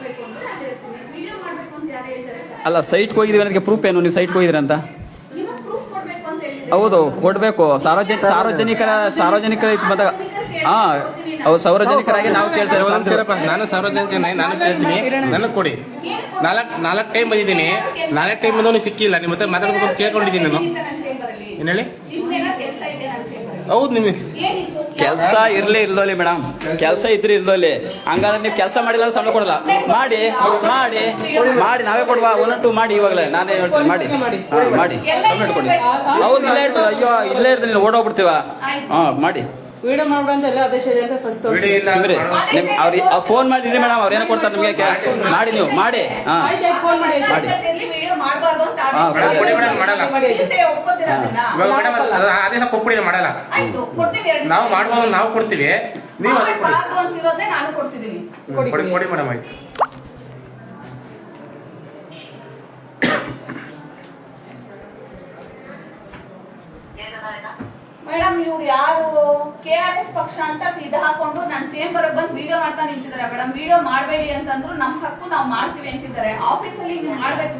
ಮಾಡ್ಕೋಬೇಕು ಅಂತ ನಾನು ಹೇಳ್ತೀನಿ. ವಿಡಿಯೋ ಮಾಡ್ಬೇಕು ಅಂತ ಯಾರು ಹೇಳ್ತಾರೆ ಸರ್? ಅಲ್ಲ ಸೈಟ್ಗೆ ಹೋಗಿದ್ದೀವಿ ಅನ್ನೋದಕ್ಕೆ ಪ್ರೂಫ್ ಏನು? ನೀವು ಸೈಟ್ಗೆ ಹೋಗಿದ್ದೀರಿ ಅಂತ? ನಿಮಗೆ ಪ್ರೂಫ್ ಕೊಡ್ಬೇಕು ಅಂತ ಹೇಳಿದ್ರೆ ಹೌದು ಕೊಡಬೇಕು. ಸಾರ್ವಜನಿಕರ ಬಂದಾಗ ಹೌದು ಸಾರ್ವಜನಿಕರಾಗಿ ನಾವು ಕೇಳ್ತೇವೆ. ನಾನು ಸಾರ್ವಜನಿಕ, ನಾನು ಕೇಳ್ತೀನಿ, ನನಗೆ ಕೊಡಿ. ನಾಲ್ಕು ಟೈಮ್ ಬಂದಿದ್ದೀನಿ, 4 ಟೈಮ್ ಬಂದವನು ಸಿಕ್ಕಿಲ್ಲ. ನಿಮ್ಮ ಹತ್ರ ಮಾತಾಡ್ಬೇಕು ಅಂತ ಕೇಳ್ಕೊಂಡಿದ್ದೀನಿ ನಾನು. ಏನು ಹೇಳಿ? ಹೌದು ನಿಮಗೆ ಕೆಲಸ ಇರ್ಲಿ ಇಲ್ದೋಲಿ ಮೇಡಮ್, ಕೆಲಸ ಇದ್ರಿ ಇಲ್ದೋಲಿ. ಹಂಗಾದ್ರೆ ನೀವು ಕೆಲಸ ಮಾಡಿಲ್ಲ ಸಂಬಳ ಕೊಡಲ್ಲ. ಮಾಡಿ ಮಾಡಿ ಮಾಡಿ ನಾವೇ ಕೊಡುವ 1 2 ಮಾಡಿ. ಇವಾಗಲೇ ನಾನೇ ಹೇಳ್ತೀನಿ ಮಾಡಿ ಮಾಡಿ ಸಂಬಳ ಕೊಡಿ. ಹೌದು ಇಲ್ಲೇ ಇರ್ತದೆ. ಅಯ್ಯೋ ಇಲ್ಲೇ ಇರ್ತದೆ, ಓಡೋಗ್ಬಿಡ್ತೀವ. ಮಾಡಿ ವಿಡಿಯೋ ಮಾಡ್ಬೇಕಂತ ಎಲ್ಲ ಆದೇಶ ಇದೆ ಅಂತ ಫಸ್ಟ್ ಅವ್ರಿಗೆ ಫೋನ್ ಮಾಡಿರಿ ಮೇಡಮ್, ಅವ್ರು ಏನೋ ಕೊಡ್ತಾರೆ ನಿಮಗೆ. ಮಾಡಿ ನೀವು ಮಾಡಿ. ಫೋನ್ ಮಾಡಿ ಮಾಡಿ ಆದೇಶ ಕೊಟ್ಬಿಡಿ, ಮಾಡಲ್ಲ. ನಾವು ಮಾಡ್ಬೋದು, ನಾವು ಕೊಡ್ತೀವಿ. ನೀವು ಕೊಡಿ ಮೇಡಮ್. ಆಯ್ತು ಮೇಡಮ್ ಇವ್ರು ಯಾರು KRS ಪಕ್ಷ ಅಂತ ಇದು ಹಾಕೊಂಡು ನನ್ನ ಚೇಂಬರ್ ಬಂದು ವಿಡಿಯೋ ಮಾಡ್ತಾ ನಿಂತಿದ್ದಾರೆ. ಮೇಡಮ್ ವಿಡಿಯೋ ಮಾಡಬೇಡಿ ಅಂತಂದ್ರು ನಮ್ಮ ಹಕ್ಕು ನಾವು ಮಾಡ್ತೀವಿ ಅಂತಿದ್ದಾರೆ. ಆಫೀಸಲ್ಲಿ ನೀವು ಮಾಡ್ಬೇಕು.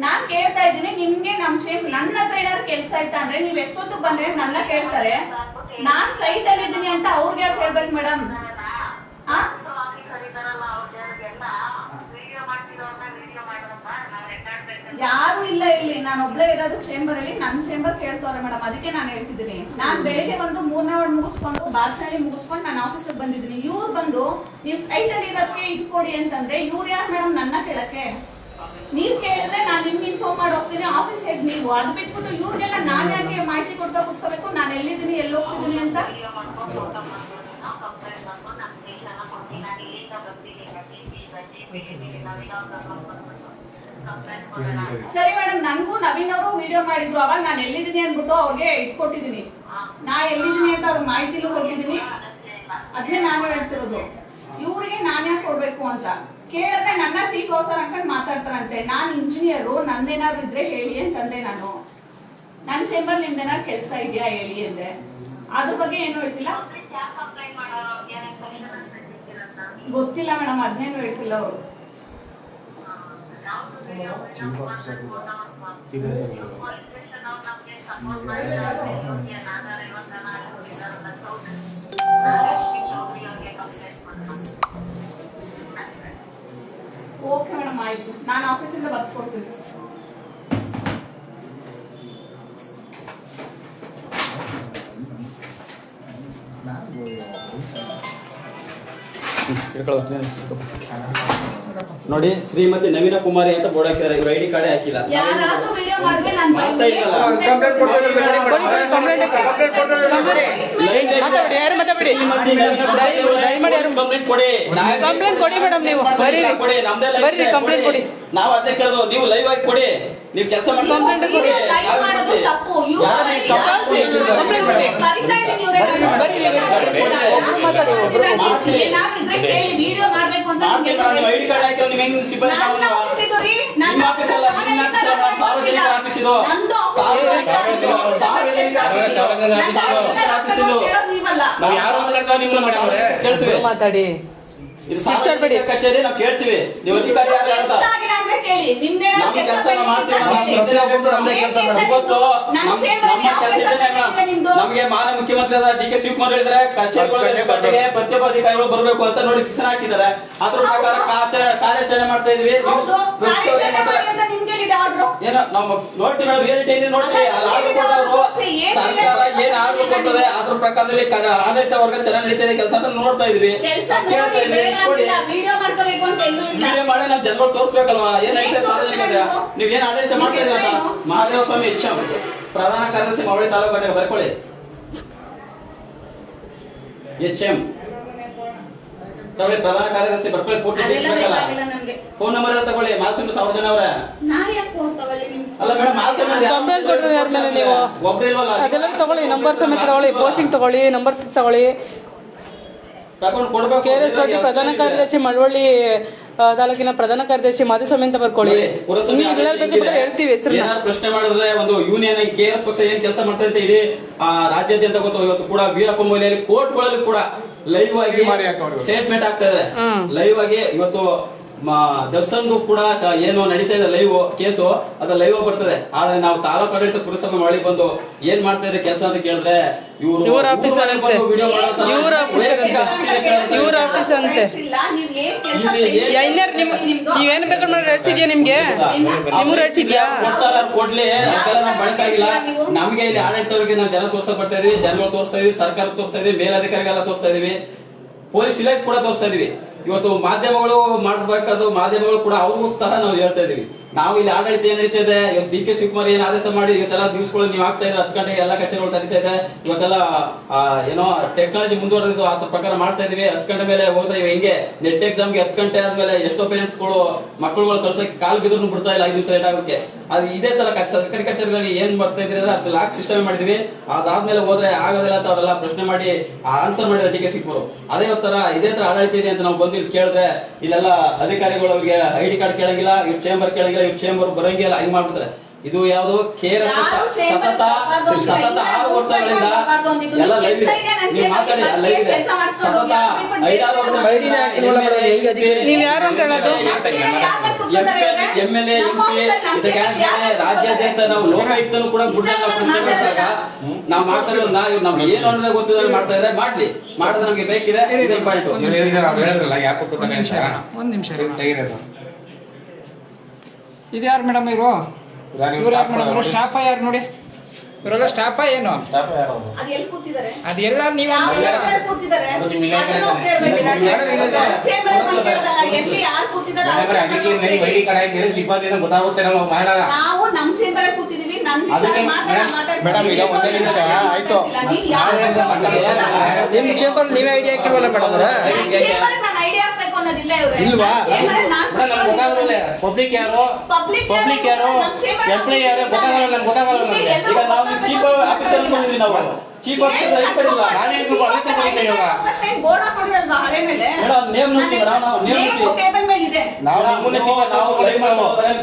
ನಾನ್ ಕೇಳ್ತಾ ಇದ್ದೀನಿ ನಿಮ್ಗೆ ನಮ್ ನನ್ನ ಹತ್ರ ಏನಾದ್ರು ಕೆಲಸ ಆಯ್ತಾ ಅಂದ್ರೆ ನೀವ್ ಎಷ್ಟೊತ್ತು ಬಂದ್ರೆ ನನ್ನ ಕೇಳ್ತಾರೆ. ನಾನ್ ಸೈಟ್ ಅಲ್ಲಿ ಇದ್ದೀನಿ ಅಂತ ಅವ್ರಿಗೆ ಯಾಕೆ ಹೇಳ್ಬೇಕು ಮೇಡಮ್? ಯಾರು ಇಲ್ಲ ಇಲ್ಲಿ, ನಾನು ಒಬ್ಳೇ ಇರೋದು ಚೇಂಬರ್ ಅಲ್ಲಿ. ನನ್ನ ಚೇಂಬರ್ ಕೇಳ್ತವ್ರೆ ಮೇಡಮ್, ಅದಕ್ಕೆ ನಾನು ಹೇಳ್ತಿದ್ದೀನಿ. ನಾನ್ ಬೆಳಿಗ್ಗೆ ಬಂದು 3ನೇ ವಾರ್ಡ್ ಮುಗಿಸ್ಕೊಂಡು ಬಾರ್ಶಾಲಿ ಮುಗಿಸ್ಕೊಂಡು ನಾನು ಆಫೀಸಿಗೆ ಬಂದಿದ್ದೀನಿ. ಇವ್ರು ಬಂದು ನೀವು ಸೈಟ್ ಅಲ್ಲಿ ಇರೋದಕ್ಕೆ ಇದು ಕೊಡಿ ಅಂತಂದ್ರೆ ಇವ್ರು ಯಾರು ಮೇಡಮ್ ನನ್ನ ಕೇಳಕ್ಕೆ? ನೀವ್ ಕೇಳಿದ್ರೆ ನಾನು ನಿಮ್ಗೆ ಇನ್ಫಾರ್ಮ್ ಮಾಡಿ ಹೋಗ್ತೀನಿ. ಆಫೀಸ್ ಹೆಡ್ ನೀವು. ಅದು ಬಿಟ್ಬಿಟ್ಟು ಇವ್ರಿಗೆಲ್ಲ ನಾನು ಯಾಕೆ ಮಾಹಿತಿ ಕೊಡ್ತಾ ಕೂತ್ಕೋಬೇಕು ನಾನು ಎಲ್ಲಿದ್ದೀನಿ ಎಲ್ಲಿ ಹೋಗ್ತಿದ್ದೀನಿ ಅಂತ? ಸರಿ ಮೇಡಮ್, ನನ್ಗೂ ನವೀನ್ ಅವರು ವಿಡಿಯೋ ಮಾಡಿದ್ರು. ಅವಾಗ ನಾನು ಎಲ್ಲಿದ್ದೀನಿ ಅನ್ಬಿಟ್ಟು ಅವ್ರಿಗೆ ಇಟ್ಕೊಟ್ಟಿದ್ದೀನಿ. ನಾ ಎಲ್ಲಿದ್ದೀನಿ ಅಂತ ಅವ್ರ ಮಾಹಿತಿನೂ ಕೊಟ್ಟಿದ್ದೀನಿ. ಅದನ್ನೇ ನಾನು ಹೇಳ್ತಿರೋದು. ಇವ್ರಿಗೆ ನಾನ್ ಯಾಕೆ ಕೊಡ್ಬೇಕು ಅಂತ ಕೇಳಿದ್ರೆ ನನ್ನ ಚೀಫ್ ಆಫೀಸರ್ ಅನ್ಕೊಂಡು ಮಾತಾಡ್ತಾರಂತೆ. ನಾನ್ ಇಂಜಿನಿಯರು, ನಂದೇನಾದ್ರು ಇದ್ರೆ ಹೇಳಿ ಅಂತಂದೆ ನಾನು. ನನ್ನ ಚೇಂಬರ್ ನಿಮ್ದೇನಾದ್ರು ಕೆಲಸ ಇದೆಯಾ ಹೇಳಿ ಅಂದೆ. ಅದ್ರ ಬಗ್ಗೆ ಏನು ಹೇಳ್ತಿಲ್ಲ, ಗೊತ್ತಿಲ್ಲ ಮೇಡಮ್, ಅದನ್ನೇನು ಹೇಳ್ತಿಲ್ಲ ಅವರು. ಓಕೆ ಮೇಡಮ್, ಆಯ್ತು. ನಾನು ಆಫೀಸಿಂದ ಬರ್ಕೊಡ್ತೀನಿ. ನೋಡಿ, ಶ್ರೀಮತಿ ನವೀನ ಕುಮಾರಿ ಅಂತ ಬೋರ್ಡ್ ಹಾಕಿದ್ದಾರೆ. ಇವ್ರ ID ಕಾರ್ಡ್ ಹಾಕಿಲ್ಲ. ಕಂಪ್ಲೇಂಟ್ ಕೊಡಿ ಮೇಡಮ್. ನೀವು ಬರ್ರಿ ಕಂಪ್ಲೇಂಟ್ ಕೊಡಿ. ನಾವು ಅದೇ ಕೇಳೋದು, ನೀವು ಲೈವ್ ಆಗಿ ಕೊಡಿ. ನೀವು ಕೆಲಸ ಮಾಡಿ ಕಂಪ್ಲೇಂಟ್ ಕೊಡಿ. ID ಕಾರ್ಡ್ ಹಾಕಿ ನೀವು ಹೆಂಗ್ ಸಿಬ್ಬಂದಿ ಮಾತಾಡಿ ಕಚೇರಿ ನಾವು ಕೇಳ್ತೀವಿ. ನೀವು ಅಧಿಕಾರಿ ಯಾರು ಹೇಳ್ತಾ ನಮಗೆ ಮಾನ್ಯ ಮುಖ್ಯಮಂತ್ರಿ DK ಶಿವಕುಮಾರ್ ಹೇಳಿದ್ರೆ ಕಚೇರಿಗಳಿಗೆ ಪ್ರತಿಯೊಬ್ಬ ಅಧಿಕಾರಿಗಳು ಬರಬೇಕು ಅಂತ ನೋಟಿಫಿಕೇಶನ್ ಹಾಕಿದ್ದಾರೆ. ಅದ್ರ ಪ್ರಕಾರ ಕಾರ್ಯಾಚರಣೆ ಮಾಡ್ತಾ ಇದ್ವಿ. ಏನೋ ನಾವು ನೋಡ್ತೀವಿ ಮೇಡಮ್, ರಿಯಾಲಿಟಿ ನೋಡ್ತೀವಿ. ಸರ್ಕಾರ ಏನ್ ಆರ್ಡರ್ ಕೊಡ್ತದೆ ಅದ್ರ ಪ್ರಕಾರದಲ್ಲಿ ಆಡಳಿತ ವರ್ಗ ಚೆನ್ನಾಗಿ ನಡೀತಾ ಇದೆ ಕೆಲಸ ಅಂತ ನೋಡ್ತಾ ಇದ್ವಿ, ಕೇಳ್ತಾ ಇದ್ವಿ. ವಿಡಿಯೋ ಮಾಡಿ ನಾವು ಜನಗಳು ತೋರಿಸ್ಬೇಕಲ್ವಾ ಏನ್ ನಡೀತಾ ಸಾರ್ವಜನಿಕತೆ. ನೀವೇನ್ ಆಡಳಿತ ಮಾಡ್ತಾ ಇದ್ದೀರ? ಮಹಾದೇವ ಸ್ವಾಮಿ HM, ಪ್ರಧಾನ ಕಾರ್ಯದರ್ಶಿ ಮಾವಳಿ ತಾಲೂಕು ಘಟಕ, ಬರ್ಕೊಳ್ಳಿ. HM ತಗೊಳ್ಳಿ, ಪ್ರಧಾನ ಕಾರ್ಯದರ್ಶಿ ಬರ್ಕೊಳ್ಳಿ. ಪೂರ್ತಿ ಬೇಕಲ್ಲ. ಫೋನ್ ನಂಬರ್ ತಗೊಳ್ಳಿ. ಮಾಸೂಮ್ 1000 ಜನ ಅವ್ರೆ. ಅಲ್ಲ ಮೇಡಮ್, ಕಂಪ್ಲೇಂಟ್ ಕೊಡ್ತೀವಿ ಯಾರ ಮೇಲೆ ನೀವು ಒಬ್ರು ಇಲ್ವಲ್ಲ, ಅದೆಲ್ಲ ತಗೊಳ್ಳಿ. ನಂಬರ್ ಸಮೇತ ತಗೊಳ್ಳಿ, ಪೋಸ್ಟಿಂಗ್ ತಗೊಳ್ಳಿ, ನಂಬರ್ ತಗೊಳ್ಳಿ. ತಗೊಂಡು ಕೊಡ್ಬೇಕು. KRS ಪ್ರಧಾನ ಕಾರ್ಯದರ್ಶಿ ಮಳವಳ್ಳಿ ತಾಲೂಕಿನ ಪ್ರಧಾನ ಕಾರ್ಯದರ್ಶಿ ಮಾಧುಸ್ವಾಮಿ ಅಂತ ಬರ್ಕೊಳ್ಳಿ. ಪುರಸಭೆ ಎಲ್ಲರ ಬಗ್ಗೆ ಕೂಡ ಹೇಳ್ತೀವಿ ಹೆಸರು. ಏನಾದ್ರು ಪ್ರಶ್ನೆ ಮಾಡಿದ್ರೆ ಒಂದು ಯೂನಿಯನ್ KS ಪಕ್ಷ ಏನ್ ಕೆಲಸ ಮಾಡ್ತಾ ಅಂತ ಇಡೀ ರಾಜ್ಯಾದ್ಯಂತ ಗೊತ್ತು. ಇವತ್ತು ಕೂಡ ವೀರಪ್ಪ ಮೊಯ್ಲಿಯಲ್ಲಿ ಕೋರ್ಟ್ಗಳಲ್ಲಿ ಕೂಡ ಲೈವ್ ಆಗಿ ಸ್ಟೇಟ್ಮೆಂಟ್ ಆಗ್ತಾ ಇದೆ. ಲೈವ್ ಆಗಿ ಇವತ್ತು ದರ್ಶನ್ಗೂ ಕೂಡ ಏನು ನಡೀತಾ ಇದೆ ಲೈವ್ ಕೇಸು ಅದು ಲೈವ್ ಬರ್ತದೆ. ಆದ್ರೆ ನಾವು ತಾಲೂಕು ಆಡಳಿತ ಪುರಸಭೆ ಮಾಡಿ ಬಂದು ಏನ್ ಮಾಡ್ತಾ ಇದ್ರೆ ಕೆಲಸ ಅಂತ ಕೇಳಿದ್ರೆ ಇವ್ರ ಆಫೀಸರ್ ಅಂತೆ. ನೀವೇನ್ ಬೇಕಾದ್ರೆ ನೋಡಿ ನಡೆಸಿದ್ಯಾ ನಿಮ್ಗೆ ನಿಮ್ಗೂ ನಡೆಸಿದ್ಯಾ ಕೊಡ್ಲಿ ನಮ್ ಬಳಕಾಗಿಲ್ಲ. ನಮ್ಗೆ ಇಲ್ಲಿ ಆಡಳಿತವರಿಗೆ ನಾವು ಜನ ತೋರ್ಸಕ್ ಬರ್ತಾ ಇದೀವಿ, ಜನಗಳು ತೋರಿಸ್ತಾ ಇದೀವಿ, ಸರ್ಕಾರ ತೋರಿಸ್ತಾ ಇದೀವಿ, ಮೇಲಧಿಕಾರಿಗೆಲ್ಲ ತೋರಿಸ್ತಾ ಇದೀವಿ, ಪೊಲೀಸ್ ಇಲಾಖೆ ಕೂಡ ತೋರಿಸ್ತಾ ಇದೀವಿ. ಇವತ್ತು ಮಾಧ್ಯಮಗಳು ಮಾಡಬೇಕಾದ ಮಾಧ್ಯಮಗಳು ಕೂಡ ಅವ್ರಿಗೂ ಸಹ ನಾವು ಹೇಳ್ತಾ ಇದೀವಿ. ನಾವು ಇಲ್ಲಿ ಆಡಳಿತ ಏನ್ ನಡೀತಾ ಇದೆ, ಇವತ್ತು DK ಶಿವಕುಮಾರ್ ಏನ್ ಆದೇಶ ಮಾಡಿ ಇವತ್ತೆಲ್ಲ ನ್ಯೂಸ್ಗಳು ನೀವು ಆಗ್ತಾ ಇದ್ರೆ 10 ಗಂಟೆಗೆ ಎಲ್ಲ ಕಚೇರಿಗಳು ನಡೀತಾ ಇದೆ. ಇವತ್ತೆಲ್ಲ ಏನೋ ಟೆಕ್ನಾಲಜಿ ಮುಂದುವರೆದಿದ್ದು ಅದ್ರ ಪ್ರಕಾರ ಮಾಡ್ತಾ ಇದೀವಿ. 10 ಗಂಟೆ ಮೇಲೆ ಹೋದ್ರೆ ಇವ್ ಹೆಂಗೆ ನೆಟ್ ಎಕ್ಸಾಮ್ಗೆ 10 ಗಂಟೆ ಆದ್ಮೇಲೆ ಎಷ್ಟೋ ಪೇರೆಂಟ್ಸ್ಗಳು ಮಕ್ಕಳುಗಳು ಕಳ್ಸೋಕೆ ಕಾಲ್ ಬಿದ್ರು ಬಿಡ್ತಾ ಇಲ್ಲ 5 ನಿಮಿಷ ಲೇಟ್ ಆಗೋಕೆ. ಅದು ಇದೇ ತರ ಸರ್ಕಾರಿ ಕಚೇರಿಗಳಲ್ಲಿ ಏನ್ ಬರ್ತಾ ಇದ್ರೆ ಅದು ಲಾಕ್ ಸಿಸ್ಟಮ್ ಮಾಡಿದ್ವಿ. ಅದಾದ್ಮೇಲೆ ಹೋದ್ರೆ ಆಗೋದಿಲ್ಲ ಅಂತ ಅವರೆಲ್ಲ ಪ್ರಶ್ನೆ ಮಾಡಿ ಆನ್ಸರ್ ಮಾಡಿದ್ರೆ DK ಶಿವಕುಮಾರ್ ಅದೇ ತರ ಇದೇ ತರ ಆಡಳಿತ ಇದೆ ಅಂತ ನಾವು ಬಂದು ಇಲ್ಲಿ ಕೇಳಿದ್ರೆ ಇಲ್ಲೆಲ್ಲ ಅಧಿಕಾರಿಗಳು ಅವ್ರಿಗೆ ID ಕಾರ್ಡ್ ಕೇಳಂಗಿಲ್ಲ, ಇವ್ರ ಚೇಂಬರ್ ಕೇಳಂಗಿಲ್ಲ, ಇವ್ರ ಚೇಂಬರ್ ಬರಂಗಿಲ್ಲ, ಹಿಂಗ್ ಮಾಡ್ಬಿಡ್ತಾರೆ. ಇದು ಯಾವುದು KRS ಸತತ 6 ವರ್ಷಗಳಿಂದ ಎಲ್ಲ ಲೈವ್ ಇದೆ. ನೀವು ಮಾತಾಡಿ ಲೈವ್ ಇದೆ. ಸತತ 5-6 ವರ್ಷ ನೀವ್ ಯಾರು ಅಂತ ಹೇಳೋದು? MLA MP ರಾಜ್ಯಾದ್ಯಂತ ನಾವು ಲೋಕಾಯುಕ್ತನು ಕೂಡ ಗುಡ್ಡನ್ನ ಪ್ರಶ್ನೆ ಮಾಡಿದಾಗ ನಾವು ಮಾಡ್ತಾ ಇರೋದು ನಾವು ಏನು ಅನ್ನೋದೇ ಗೊತ್ತಿಲ್ಲ ಮಾಡ್ತಾ ಇದ್ರೆ ಮಾಡ್ಲಿ ಮಾಡೋದು ನಮ್ಗೆ ಬೇಕಿದೆ. ಇದು ಪಾಯಿಂಟ್ ಹೇಳಿದ್ರಲ್ಲ ಯಾಕೆ ಕೂತಾನೆ ಅಂತ. ಒಂದ್ ನಿಮಿಷ ತೆಗಿರೋದು ಇದು ಯಾರು ಮೇಡಮ್ ಇವರು ಸ್ಟಾಫ್ ಯಾರು ನೋಡಿ ಇವರೆಲ್ಲ ಸ್ಟಾಫ ಏನು ಅದೆಲ್ಲ ನೀವು ಸಿಬ್ಬಂದಿ ಗೊತ್ತಾಗುತ್ತೆ ನಾವು ಮಾಡೋಣ. ನಾವು ನಮ್ ಚೇಂಬರ್ ಕೂತಿದೀವಿ. ಮೇಡಮ್ ಈಗ ಒಂದೇ ನಿಮಿಷ ಆಯ್ತು. ನಿಮ್ ಚೇಂಬರ್ ನೀವೇ ಐಡಿಯಾ ಹಾಕಿಲ್ವಲ್ಲ ಮೇಡಮ್ ಅವ್ರೆ? ಐಡಿಯಾ ಹಾಕ್ಬೇಕು ಅನ್ನೋದಿಲ್ಲ ಇಲ್ವಾ? ಪಬ್ಲಿಕ್ ಯಾರು ಪಬ್ಲಿಕ್ ಯಾರು ಎಂಪ್ಲಾಯ್ ಯಾರು ಗೊತ್ತಾಗಲ್ಲ ನಮ್ಗೆ ಗೊತ್ತಾಗಲ್ಲ ನಮ್ಗೆ. ಈಗ ನಾವು ಚೀಫ್ ಆಫೀಸರ್ ಅನ್ಕೊಂಡಿದ್ವಿ. ನಾವು ಚೀಫ್ ಆಫೀಸರ್ ಇಟ್ಕೊಂಡಿಲ್ಲ. ಬೋರ್ಡ್ ಹಾಕೊಂಡಿರಲ್ವಾ ಹಳೆ ಮೇಲೆ ಮೇಡಮ್ ನೇಮ್ ನೋಡ್ತೀವಿ ನಾವು ಟೇಬಲ್ ಮೇಲೆ ಇದೆ.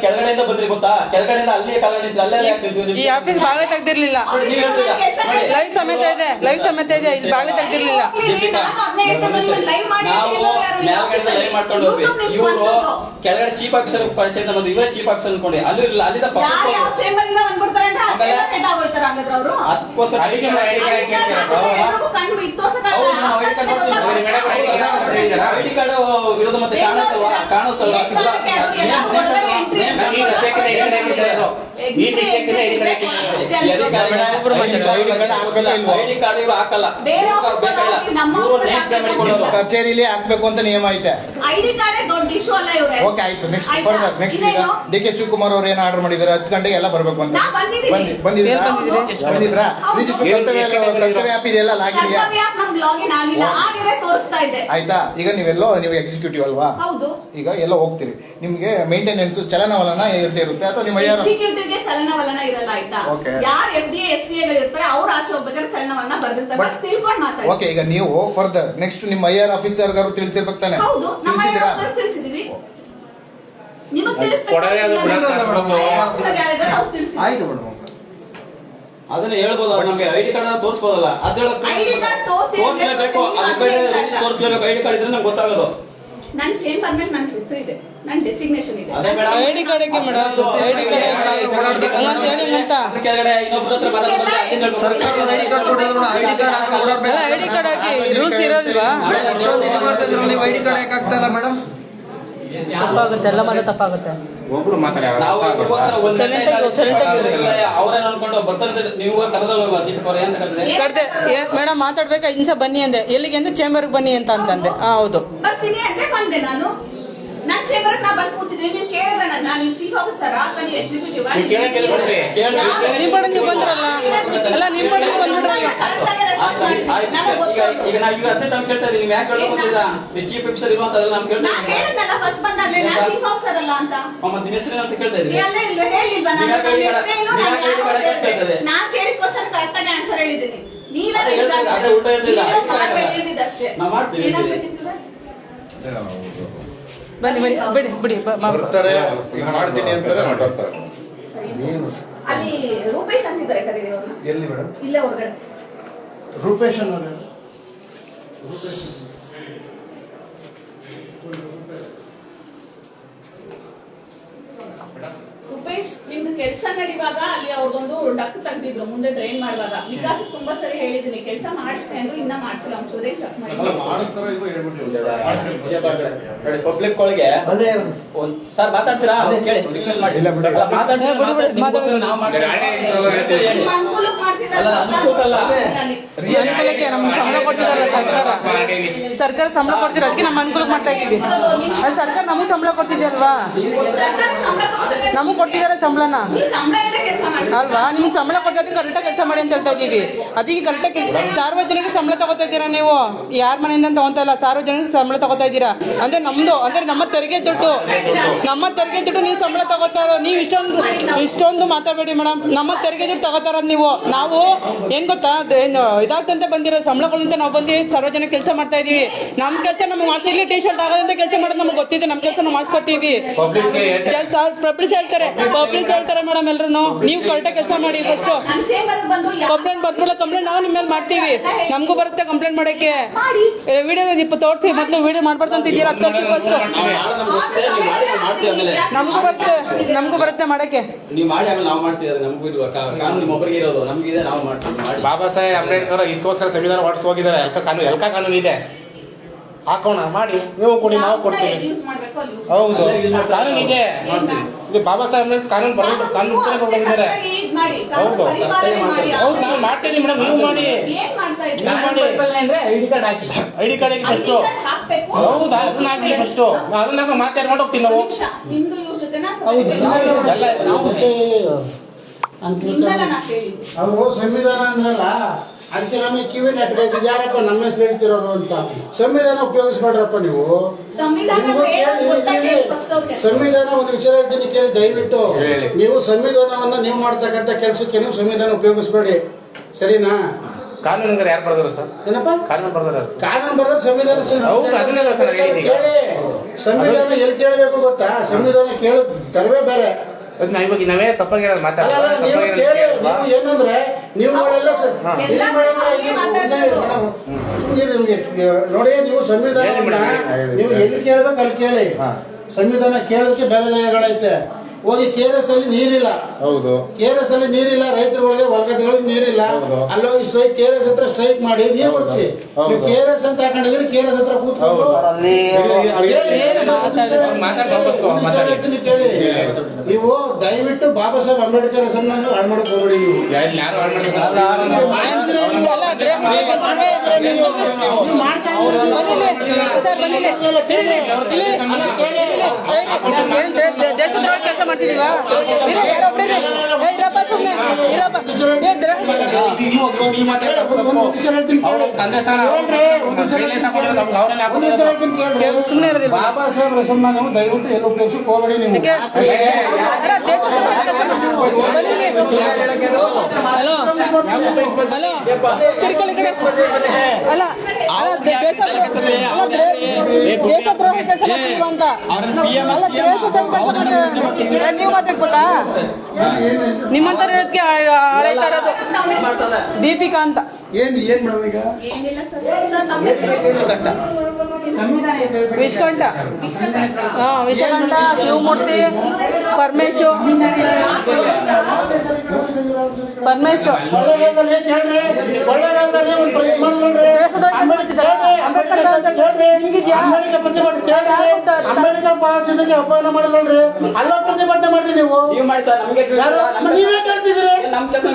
ಕೆಳಗಡೆಯಿಂದ ಬಂದ್ರಿ ಗೊತ್ತಾ? ಕೆಳಗಡೆಯಿಂದ ಅಲ್ಲಿ ಕಾಲ ನಿಂತ್ರಿ ಅಲ್ಲೇ ಯಾಕೆ ನಿಂತ್ವಿ? ಈ ಆಫೀಸ್ ಬಾಳೆ ತೆಗ್ದಿರ್ಲಿಲ್ಲ. ಲೈವ್ ಸಮೇತ ಇದೆ, ಲೈವ್ ಸಮೇತ ಇದೆ. ಇಲ್ಲಿ ಬಾಳೆ ತೆಗ್ದಿರ್ಲಿಲ್ಲ. ನಾವು ಮೇಲ್ಗಡೆ ಲೈವ್ ಮಾಡ್ಕೊಂಡು ಹೋಗ್ವಿ. ಇವರು ಕೆಳಗಡೆ ಚೀಫ್ ಆಫೀಸರ್ ಪರಿಚಯ ಅಂತ ಬಂದು ಇವರೇ ಚೀಫ್ ಆಫೀಸರ್ ಅನ್ಕೊಂಡಿ ಅಲ್ಲಿ ಅಲ್ಲಿಂದ ಐಡಿ ಕಾರ್ಡ್ ವಿರೋಧ ಮತ್ತೆ ಕಾಣುತ್ತಲ್ವಾ? ಐಡಿ ಕಾರ್ಡ್ ಇವ್ರು ಹಾಕಲ್ಲ, ಕಚೇರಿಲಿ ಹಾಕ್ಬೇಕು ಅಂತ ನಿಯಮ ಐತೆ. ಐಡಿ ಕಾರ್ಡ್ ದೊಡ್ಡ ಇಶ್ಯೂ ಅಲ್ಲ ಇವ್ರೆ. ಓಕೆ ಆಯ್ತು. ನೆಕ್ಸ್ಟ್ ಈಗ DK ಶಿವಕುಮಾರ್ ಅವ್ರು ಏನ್ ಆರ್ಡರ್ ಮಾಡಿದಾರೆ 10 ಗಂಟೆಗೆ ಎಲ್ಲ ಬರ್ಬೇಕು ಅಂತ ಬಂದಿದ್ರಾ? ಕರ್ತವ್ಯ ಆಪ್ ಇದೆಲ್ಲ ಲಾಗಿದೆಯಾ? ಆಯ್ತಾ? ಈಗ ನೀವು ಎಕ್ಸಿಕ್ಯೂಟಿವ್ ಅಲ್ವಾ? ಈಗ ಎಲ್ಲ ಹೋಗ್ತೀರಿ, ನಿಮ್ಗೆ ಮೇಂಟೆನೆನ್ಸ್ ಚಲನವಲನ ಇರುತ್ತೆ ಅಥವಾ ನಿಮ್ಮ ಎಕ್ಸಿಕ್ಯೂಟಿವ್ಗೆ ಚಲನವಲನ ಇರಲ್ಲ. ಆಯ್ತಾ? ಯಾರು FDA STA ಇರ್ತಾರೆ ಅವ್ರು ಆಚೆ ಹೋಗ್ಬೇಕಾದ್ರೆ ಚಲನವಲನ ಬರ್ದಿರ್ತಾರೆ. ಬಸ್ ತಿಳ್ಕೊಂಡು ಮಾತಾಡಿ. ಓಕೆ. ಈಗ ನೀವು ಫರ್ದರ್ ನೆಕ್ಸ್ಟ್ ನಿಮ್ಮ IR ಆಫೀಸರ್ ಗಾರು ತಿಳಿಸಿರ್ಬೇಕು ತಾನೆ? ಹೌದು, ನಮ್ಮ ತಿಳಿಸಿದೀವಿ. ನಿಮಗೆ ಆಯ್ತು ಮೇಡಮ್. ಅದನ್ನ ಹೇಳ್ಬೋದಲ್ಲ, ನಮ್ಗೆ ಐಡಿ ಕಾರ್ಡ್ ತೋರಿಸಬಹುದಲ್ಲ? ತೋರಿಸಲೇಬೇಕು, ತೋರಿಸಲೇಬೇಕು. ಐಡಿ ಕಾರ್ಡ್ ಇದ್ರೆ ನಮ್ಗೆ ಗೊತ್ತಾಗೋದು. ನನ್ನ ಚೇಂಬರ್ ಮೇಲೆ ನನ್ನ ಹೆಸರು ಇದೆ, ನನ್ನ ಡೆಸಿಗ್ನೇಷನ್ ಇದೆ. ಐಡಿ ಕಾರ್ಡ್ ಮೇಡಮ್, ಕೆಳಗಡೆ ಇನ್ನೊಬ್ಬರ ಹತ್ರ ಸರ್ಕಾರದ ಐಡಿ ಕಾರ್ಡ್ ಕೊಡೋದು ಐಡಿ ಕಾರ್ಡ್ ಹಾಕಿ ರೂಲ್ಸ್ ಇರೋದಿಲ್ವಾ? ನೀವು ಐಡಿ ಕಾರ್ಡ್ ಯಾಕೆ ಆಗ್ತಾ ಇಲ್ಲ ಮೇಡಮ್? ತಪ್ಪಾಗುತ್ತೆ, ಎಲ್ಲ ಮನೆ ತಪ್ಪಾಗುತ್ತೆ. ಒಬ್ರು ಮಾತಾಡ ಅವ್ರೇನ್ ಅನ್ಕೊಂಡು ಬರ್ತಾರೆ. ನೀವು ಕರ್ದೆ ಮೇಡಮ್ ಮಾತಾಡ್ಬೇಕು, 5 ನಿಮಿಷ ಬನ್ನಿ ಅಂದೆ. ಎಲ್ಲಿಗೆ ಅಂದ್ರೆ ಚೇಂಬರ್ಗೆ ಬನ್ನಿ ಅಂತ ಅಂತಂದೆ. ಹೌದು ಬರ್ತೀನಿ ಅಂದ್ರೆ ಬಂದೆ. ನಾನು ನನ್ನ ಚೇಂಬರ್ ನಾ ಬಂದು ಕೂತಿದ್ದೀನಿ. ನೀವು ಕೇಳಿದ್ರೆ ನಾನು ಚೀಫ್ ಆಫೀಸರ್ ಅಥವಾ ನೀವು ಎಕ್ಸಿಕ್ಯೂಟಿವ್ ನಿಮ್ ಬಡ ನೀವು ಬಂದ್ರಲ್ಲ, ಅಲ್ಲ ನಿಮ್ ಬಡ ಬಂದ್ಬಿಡ್ರಲ್ಲ. ಈಗ ನಾವು ಅದೇ ನಮ್ಗೆ ಕೇಳ್ತಾ ಇದೀವಿ. ನೀವು ಯಾಕೆ ಹೇಳ್ಕೊಂಡಿದ್ದೀರಾ? ನೀವು ಚೀಫ್ ಆಫೀಸರ್ ಇಲ್ವಾ ಅಂತ ಅದೆಲ್ಲ ನಮ್ಗೆ ಕೇಳ್ತಾ ಇದ್ದೀವಿ. ಹೇಳಿದ್ನಲ್ಲ ಫಸ್ಟ್ ಬಂದಾಗ್ಲೇ ನಾನು ಚೀಫ್ ಆಫೀಸರ್ ಅಲ್ಲ ಅಂತ. ಮತ್ತೆ ನಿಮ್ಮ ಹೆಸರು ಅಂತ ಕೇಳ್ತಾ ಇದೀವಿ. ಹೇಳಿಲ್ವಾ? ನಾನು ಕೇಳಿದ ಕ್ವಶನ್ ಕರೆಕ್ಟ್ ಆಗಿ ಆನ್ಸರ್ ಹೇಳಿದ್ದೀನಿ. ನೀವೇ ಅದೇ ಊಟ ಹೇಳ್ತಿಲ್ಲ. ಹೇಳ್ತಿದ್ದಷ್ಟೇ. ನಾವು ಮಾಡ್ತೀವಿ. ಬನ್ನಿ ಬನ್ನಿ ಬಿಡಿ ಬಿಡಿ ಬರ್ತಾರೆ ಈಗ ಮಾಡ್ತೀನಿ ಅಂತಾರೆ ಹೊರಟೋಗ್ತಾರೆ. ಅಲ್ಲಿ ರೂಪೇಶ್ ಅಂತಿದ್ದಾರೆ ಕರೀರಿ ಅವ್ರನ್ನ. ಎಲ್ಲಿ ಮೇಡಮ್? ಇಲ್ಲೇ ಹೊರಗಡೆ. ರೂಪೇಶ್ ಅನ್ನೋರು ರೂಪೇಶ್ ನಿಮ್ದು ಕೆಲಸ ನಡೆಯುವಾಗ ಅಲ್ಲಿ ಅವ್ರದೊಂದು ಡಕ್ ತೆಗ್ದಿದ್ರು ಮುಂದೆ ಡ್ರೈನ್ ಮಾಡುವಾಗ. ವಿಕಾಸ ತುಂಬಾ ಸರಿ ಹೇಳಿದೀನಿ ಕೆಲಸ ಮಾಡಿಸ್ತೇನೆ ಅಂದ್ರೆ ಇನ್ನ ಮಾಡಿಸಿಲ್ಲ ಒಂಚೂರೇ ಚೆಕ್ ಮಾಡಿ. ಮಾಡಿಸ್ತಾರ ಇಲ್ವೋ ಹೇಳ್ಬಿಟ್ಟು ನೋಡಿ ಪಬ್ಲಿಕ್ ಒಳಗೆ ಸರ್ ಮಾತಾಡ್ತೀರಾ ಕೇಳಿ ರಿಕ್ವೆಸ್ಟ್ ಮಾಡಿ. ಅಲ್ಲ, ಮಾತಾಡ್ತೀರಾ? ನಿಮ್ಗೋಸ್ಕರ ನಾವು ಮಾಡ್ತೀವಿ. ನಿಮ್ಮ ಅನುಕೂಲಕ್ಕೆ ಮಾಡ್ತಿದ್ದಾರೆ ಅಲ್ಲ, ಅನುಕೂಲ ಅಲ್ಲ. ಅನುಕೂಲಕ್ಕೆ ನಮ್ಗೆ ಸಂಬಳ ಕೊಡ್ತಿದಾರೆ ಸರ್ಕಾರ ಸಂಬಳ ಕೊಡ್ತಿರ ಅದಕ್ಕೆ ನಮ್ಮ ಅನುಕೂಲ ಮಾಡ್ತಾ ಇದೀವಿ. ಅದು ಸರ್ಕಾರ ನಮಗ್ ಸಂಬಳ ಕೊಡ್ತಿದ್ಯಲ್ವಾ, ಸರ್ಕಾರ ಸಂಬಳ ತಗೊಂಡ್ರೆ ನಮಗ್ ಕೊಡ್ತಿದಾರೆ ಸಂಬಳನ ನೀವು ಸಂಬಳ ಇದ್ರೆ ಕೆಲಸ ಮಾಡಿ ಅಲ್ವಾ. ನಿಮ್ಗೆ ಸಂಬಳ ಕೊಡ್ತಾ ಕರೆಕ್ಟಾಗಿ ಕೆಲಸ ಮಾಡಿ ಅಂತ ಹೇಳ್ತಾ ಇದೀವಿ. ಅದಕ್ಕೆ ಕರೆಕ್ಟಾಗಿ ಸಾರ್ವಜನಿಕ ಸಂಬಳ ತಗೋತಾ ಇದ್ದೀರಾ ನೀವು, ಯಾರ ಮನೆಯಿಂದ ತಗೊಂತ ಇಲ್ಲ, ಸಾರ್ವಜನಿಕ ಸಂಬಳ ತಗೋತಾ ಇದ್ದೀರಾ. ಅಂದ್ರೆ ನಮ್ದು ಅಂದ್ರೆ ನಮ್ಮ ತೆರಿಗೆ ದುಡ್ಡು ನೀವು ಸಂಬಳ ತಗೋತಾರ. ನೀವು ಇಷ್ಟೊಂದು ಮಾತಾಡಬೇಡಿ ಮೇಡಮ್. ನಮ್ಮ ತೆರಿಗೆ ದುಡ್ಡು ತಗೋತಾರ ನೀವು. ನಾವು ಏನ್ ಗೊತ್ತಾ ಇದಾಗ್ತಂತ ಬಂದಿರೋ ಸಂಬಳಗಳಂತ ನಾವು ಬಂದು ಸಾರ್ವಜನಿಕ ಕೆಲಸ ಮಾಡ್ತಾ ಇದೀವಿ. ನಮ್ ಕೆಲಸ ನಮ್ಗೆ ಮಾಡಿಸಿ ಟೀ ಶರ್ಟ್ ಆಗೋದಂತ ಕೆಲಸ ಮಾಡೋದು ನಮ್ಗೆ ಗೊತ್ತಿದೆ. ನಮ್ ಕೆಲಸ ನಾವು ಮಾಡಿಸ್ಕೊತೀವಿ. ಪಬ್ಲಿಕ್ ಹೇಳ್ತಾರೆ ಮೇಡಮ್ ಎಲ್ರು ನೀವು ಕರೆಕ್ಟಾಗಿ ಕೆಲಸ ಮಾಡಿ. ಫಸ್ಟ್ ನನ್ನ ಚೇಂಬರ್ಗೆ ಬಂದು ಕಂಪ್ಲೇಂಟ್ ಬಂದ್ಬಿಡ ಕಂಪ್ಲೇಂಟ್ ನಾವು ನಿಮ್ಮ ಮೇಲೆ ಮಾಡ್ತೀವಿ. ನಮಗೂ ಬರುತ್ತೆ ಕಂಪ್ಲೇಂಟ್ ಮಾಡಕ್ಕೆ. ವಿಡಿಯೋ ತೋರಿಸಿ ಮೊದಲು ವಿಡಿಯೋ ಮಾಡ್ಬಾರ್ದು ಅಂತ ಇದೀರಾ ತೋರಿಸಿ ಫಸ್ಟ್. ನಮಗೂ ಬರುತ್ತೆ ಮಾಡಕ್ಕೆ. ನೀವು ಮಾಡಿ ಆಮೇಲೆ ನಾವು ಮಾಡ್ತೀವಿ. ನಮಗೂ ಇದು ಕಾನೂನು ನಿಮ್ಮೊಬ್ಬರಿಗೆ ಇರೋದು, ನಮಗಿದೆ, ನಾವು ಮಾಡ್ತೀವಿ. ಮಾಡಿ. ಬಾಬಾ ಸಾಹೇಬ್ ಅಂಬೇಡ್ಕರ್ ಇದಕ್ಕೋಸ್ಕರ ಸಂವಿಧಾನ ಹೊರಡಿಸಿ ಹೋಗಿದ್ದಾರೆ. ಎಲ್ಕ ಕಾನೂನು ಇದೆ, ಹಾಕೋಣ ಮಾಡಿ, ನೀವು ಕೊಡಿ, ನಾವು ಕೊಡ್ತೀವಿ. ಯೂಸ್ ಮಾಡ್ಬೇಕು ಅಲ್ಲಿ ಯೂಸ್ ಹೌದು, ಕಾನೂನು ಇದೆ. ಇದು ಬಾಬಾ ಸಾಹೇಬ್ ಅಂಬೇಡ್ಕರ್ ಕಾನೂನು ಹೋಗಿದ್ದಾರೆ. ಹೌದು ಹೌದು, ನಾವು ಮಾಡ್ತೀವಿ ಮೇಡಮ್, ನೀವು ಮಾಡಿ. ಏನ್ ಮಾಡ್ತಾ ಇದ್ದೀರಾ? ನೀವು ಮಾಡಿ ಅಂದ್ರೆ ಐಡಿ ಕಾರ್ಡ್ ಹಾಕಿ. ID card first. ಹಾಕ್ಬೇಕು. ಹೌದು, ಅದನ್ನ ಹಾಕಿ ಫಸ್ಟ್. ಅದನ್ನ ಮಾತಾಡ್ಕೊಂಡು ಹೋಗ್ತೀವಿ ನಾವು. ನಿಮ್ದು ಇವ್ರ ಜೊತೆನಾ ಎಲ್ಲ ನಿಮ್ದಲ್ಲ ನಾ ಕೇಳಿದ್ದು. ಅವರು ಸಂವಿಧಾನ ಅಂದ್ರಲ್ಲ, ಅದಕ್ಕೆ ನಮಗೆ ಕಿವಿ ನೆಟ್ಬೇಕು. ಯಾರಪ್ಪ ನಮ್ಮ ಹೆಸರು ಹೇಳ್ತಿರೋರು ಅಂತ. ಸಂವಿಧಾನ ಉಪಯೋಗಿಸ್ಬೇಡ್ರಪ್ಪ ನೀವು. ಸಂವಿಧಾನ ನೀವು ಹೇಳೋದು ಗೊತ್ತಾಗಿ ಕೇಳಿ, first ಅವ್ರಿಗೆ. ಸಂವಿಧಾನ ಒಂದು ವಿಚಾರ ಹೇಳ್ತೀನಿ ಕೇಳಿ ದಯವಿಟ್ಟು. ನೀವು ಸಂವಿಧಾನವನ್ನ ನೀವು ಮಾಡ್ತಕ್ಕಂಥ ಕೆಲಸಕ್ಕೆ ನೀವು ಸಂವಿಧಾನ ಉಪಯೋಗಿಸ್ಬೇಡಿ, ಸರಿನಾ? ಕಾನೂನು ಅಂದ್ರೆ ಯಾರು ಬರ್ದಾರ ಸರ್? ಏನಪ್ಪ ಕಾನೂನು ಬರ್ದಾರ ಸರ್? ಕಾನೂನು ಬರೋದು ಸಂವಿಧಾನ. ಹೌದು, ಅದನ್ನೆಲ್ಲ ಸರ್ ಹೇಳಿದ್ದೀನಿ. ಕೇಳಿ, ಸಂವಿಧಾನ ಎಲ್ಲಿ ಕೇಳಬೇಕು ಗೊತ್ತಾ? ಸಂವಿಧಾನ ಕೇಳು ತರವೇ ಬೇರೆ. ಅದನ್ನ ಇವಾಗ ನಾವೇ ತಪ್ಪಾಗಿ ಅಲ್ಲ, ನೀವು ಕೇಳಿ. ನೀವು ಏನಂದ್ರೆ ನೀವುಗಳೆಲ್ಲ ನೋಡಿ, ನೀವು ಸಂವಿಧಾನ ನೀವು ಎಲ್ಲಿ ಕೇಳ್ಬೇಕು ಅಲ್ಲಿ ಕೇಳಿ. ಸಂವಿಧಾನ ಕೇಳೋದಕ್ಕೆ ಬೇರೆ ಜಾಗಗಳೈತೆ. ಹೋಗಿ KRS ಅಲ್ಲಿ ನೀರಿಲ್ಲ. ಹೌದು, KRS ಅಲ್ಲಿ ನೀರಿಲ್ಲ, ರೈತರುಗಳಿಗೆ ವರ್ಗಗಳಿಗೆ ನೀರಿಲ್ಲ. ಅಲ್ಲೋಗಿ KRS ಹತ್ರ ಸ್ಟ್ರೈಕ್ ಮಾಡಿ ನೀರು ಬರ್ಸಿ. ನೀವು KRS ಅಂತ ಹಾಕೊಂಡಿದ್ರೆ KRS ಹತ್ರ ಕೂತ್ಕೊಂಡು ಕೇಳಿ. ನೀವು ದಯವಿಟ್ಟು ಬಾಬಾ ಸಾಹೇಬ್ ಅಂಬೇಡ್ಕರ್ ಹೆಸರನ್ನು ಹಾಳು ಮಾಡಕ್ ಹೋಗ್ಬೇಡಿ. ನೀವು ಯಾರು ದೇಶದ್ರೋಹ ಕೆಲಸ ಮಾಡ್ತಿದೀವಾ? ಸುಮ್ಮನೆ ಇರೋದಿಲ್ಲ. ಬಾಬಾ ಸಾಹೇಬ್ ಹೆಸರನ್ನ ನೀವು ದಯವಿಟ್ಟು ಎಲ್ಲ ಉಪಯೋಗಿಸಕ್ ಹೋಗ್ಬೇಡಿ. ನೀವು ಹಲೋ ಹಲೋ ತಿರ್ಕೊಳ್ಳಿ ಕಡೆ. ಅಲ್ಲ ದೇಶದ್ರೋಹ ಕೆಲಸ ಮಾಡ್ತೀವಿ ಅಂತ. ಅಲ್ಲ ನೀವು ಮಾತಾಡ್ಬೋದಾ? ನಿಮ್ಮಂತರ ಇರೋದಕ್ಕೆ ಆಳೈತಾ ಇರೋದು ದೀಪಿಕಾ ಅಂತ. ಏನಿಲ್ಲ ಸರ್ ತಮ್ಮ ವಿಶ್ಕಂಠ, ವಿಶ್ವಕಂಠ, ಶಿವಮೂರ್ತಿ, ಪರಮೇಶು, ಅಪಮಾನ ಮಾಡಿದ್ರಿ. ಅಲ್ಲ ಪ್ರತಿಭಟನೆ ಮಾಡ್ರಿ ನೀವು. ನೀವು ಮಾಡಿ ಸರ್, ನಮಗೆ ನೀವೇ ಕೇಳ್ತಿದ್ರಿ. ನಮ್ಮ ಕೆಲಸ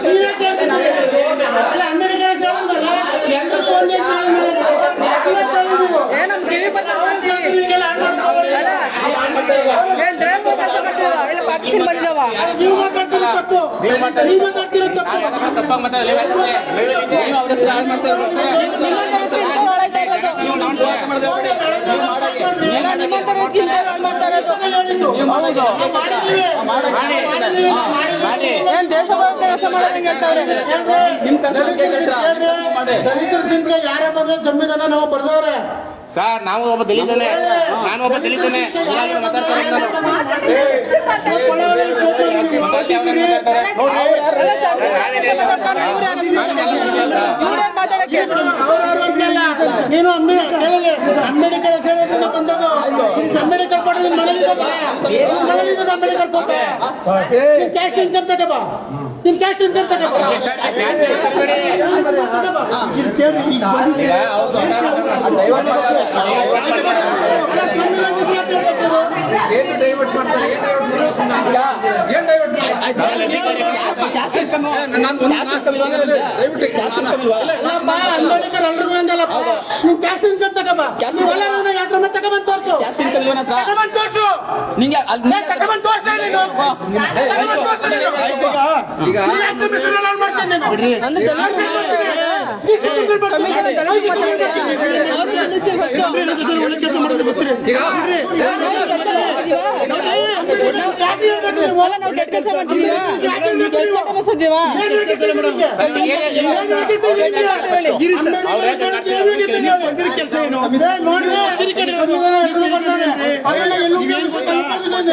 ನಮ್ ಕಿವಿ ಏನ್ ದ್ರೇಮ ಕೆಲಸ ಮಾಡ್ತೀವ? ಇಲ್ಲ ಪಾಕಿಸ್ತಾನ ಬಂದಿದಾವ. ನೀವು ಮಾತಾಡ್ತಿರೋ ತಪ್ಪು. ನೀವು ಮಾತಾಡ್ತಿರೋ ತಪ್ಪು. ತಪ್ಪಾಗಿ ಮಾತಾಡಲಿ. ನೀವು ಅವ್ರ ಹೆಸರು ಹಾಳು ಮಾಡ್ತಾ ಇರೋದು. ಏನ್ ದೇಶದ ಕೆಲಸ ಮಾಡೋದಂಗೆ ಹೇಳ್ತಾವ್ರೆ. ನಿಮ್ ಕೆಲಸ ದಲಿತರ ಸಂಖ್ಯೆ ಯಾರೇ ಬಂದ್ರೆ ಸಂವಿಧಾನ ನಾವು ಬರ್ದವ್ರೆ. ಸರ್ ನಾವು ಒಬ್ಬ ದಲಿತನೇ, ನಾನು ಒಬ್ಬ ದಲಿತನೇ. ಎಲ್ಲರೂ ಮಾತಾಡ್ತಾರೆ ನಾನು. ನೀನು ಅಂಬೇಡ್ಕರ್ ಸೇವೆಯಿಂದ ಬಂದದ್ದು ಅಂಬೇಡ್ಕರ್ ಕೊಡೋದು ಮನೆಯಿಂದ ಅಂಬೇಡ್ಕರ್ ಕೊಟ್ಟೆ ಕ್ಯಾಸ್ಟ್ ಇನ್ಕಮ್ ತಗೋಬಾ ನಿನ್ ಕ್ಯಾಸ್ಟ್ ಇನ್ಕಮ್ ತಗೋಬಾ ಏನು ಡೈವರ್ಟ್ ಮಾಡ್ತಾರೆ? ಏನ್ ಡೈವರ್ಟ್ ಅಂಬೇಡ್ಕರ್ ಎಲ್ರಿಗೂ ಅಂದಲ್ಲಪ್ಪ ನಿನ್ ಕ್ಯಾಸ್ಟ್ ಇನ್ಕಮ್ ತಗೋಬಾ ಯಾಕ್ರಮ ತಗೊಂಡ್ ತೋರ್ಸು ತಗೊಂಡ್ ತೋರ್ಸು ತಗೊಂಡ್ ತೋರ್ಸ ನೀನು ಈಗ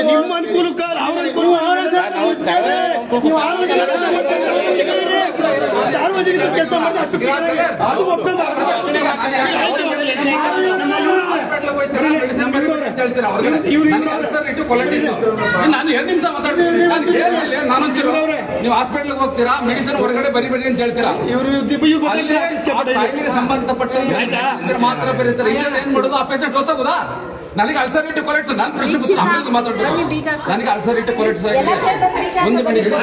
ನಿಮ್ಮ ಅನುಕೂಲಕ್ಕ ಸಾರ್ವಜನಿಕ ಕೆಲಸ ಮಾಡಿದ್ರೆ ಅದು ನಾನು 2 ನಿಮಿಷ ಮಾತಾಡ್ತೀನಿ. ನೀವು ಹಾಸ್ಪಿಟಲ್ ಹೋಗ್ತೀರಾ, ಮೆಡಿಸಿನ್ ಹೊರಗಡೆ ಬರಿಬೇಡಿ ಅಂತ ಹೇಳ್ತೀರಾ. ಕಾಯಿಲೆಗೆ ಸಂಬಂಧಪಟ್ಟ ಮಾತ್ರ ಬರೀತಾರೆ. ಇಲ್ಲ ಏನ್ ಮಾಡೋದು? ಆ ಪೇಷಂಟ್ ಗೊತ್ತಾಗುದಾ? ನನಗೆ ಅಲ್ಸರೇಟಿವ್ ಕೊಲೆಟ್ಸ್, ನಾನು ಪ್ರಶ್ನೆ ಆಮೇಲೆ ಮಾತಾಡ್ಬೇಕು. ನನಗೆ ಅಲ್ಸರೇಟಿವ್ ಕೊಲೆಟ್ಸ್ ಆಗಿದೆ. ಒಂದು ಮೆಡಿಸಿನ್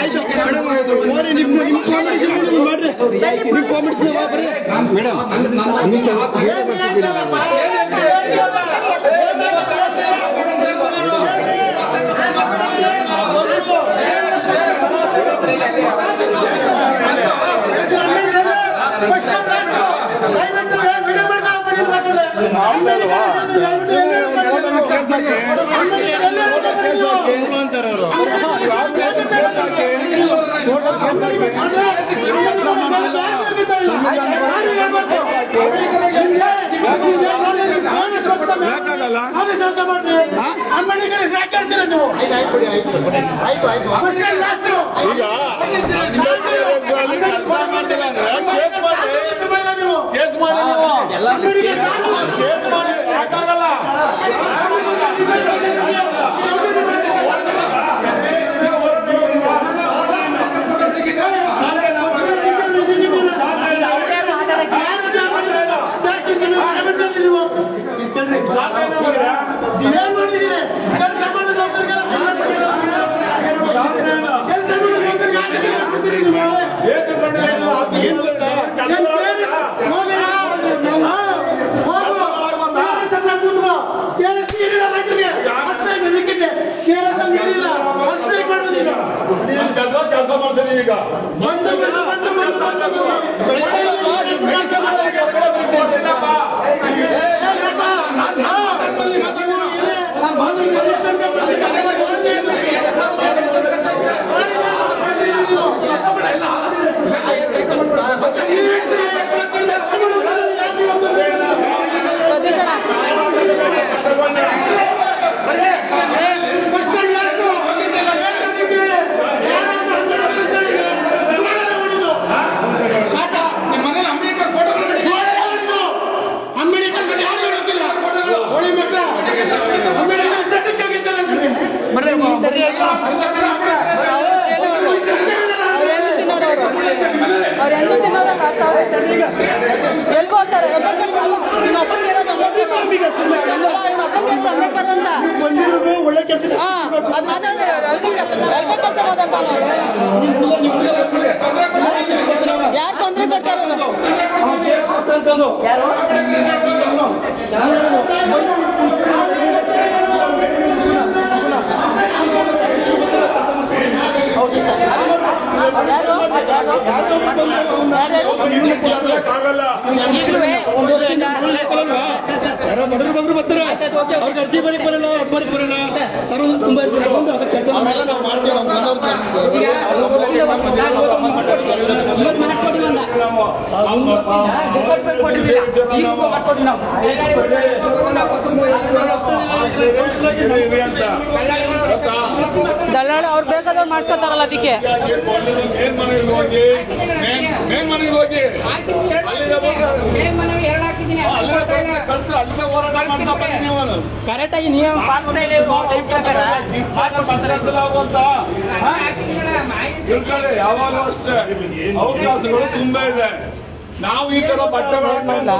ಕೆಲಸ ಮಾಡ್ತೀನಿ ಈಗ ಎಲ್ಗೂ ಹೋಗ್ತಾರೆ ಬಂದಿರೋದು ಒಳ್ಳೆ ಕೆಲಸ ಯಾರು ತೊಂದರೆ ಕೊಡ್ತಾರೆ? ಯಾರೋ ಬಡವರು ಬಂದ್ರು ಬರ್ತಾರೆ, ಅವ್ರಿಗೆ ಅರ್ಜಿ ಬರೀಕ್ ಬರಲ್ಲ, ಅದು ಬರೀಕ್ ಬರಲ್ಲ, ಸರ್ವ ತುಂಬಾ ಇರ್ತಾರೆ ಬಂದು ಅದಕ್ಕೆ ಕೆಲಸ ದಲ್ಲಾಳಿ ಅವ್ರು ಬೇಕಾದವ್ರು ಮಾಡ್ಕೊತಾರಲ್ಲ ಅದಕ್ಕೆ. ಕರೆಕ್ಟಾಗಿ ನೀವು ಯಾವಾಗಲೂ ಅಷ್ಟೇ ಅವಕಾಶಗಳು ತುಂಬಾ ಇದೆ. ನಾವು ಈ ತರ ಬಟ್ಟೆಗಳನ್ನ ಮಾಡ್ಲಾ?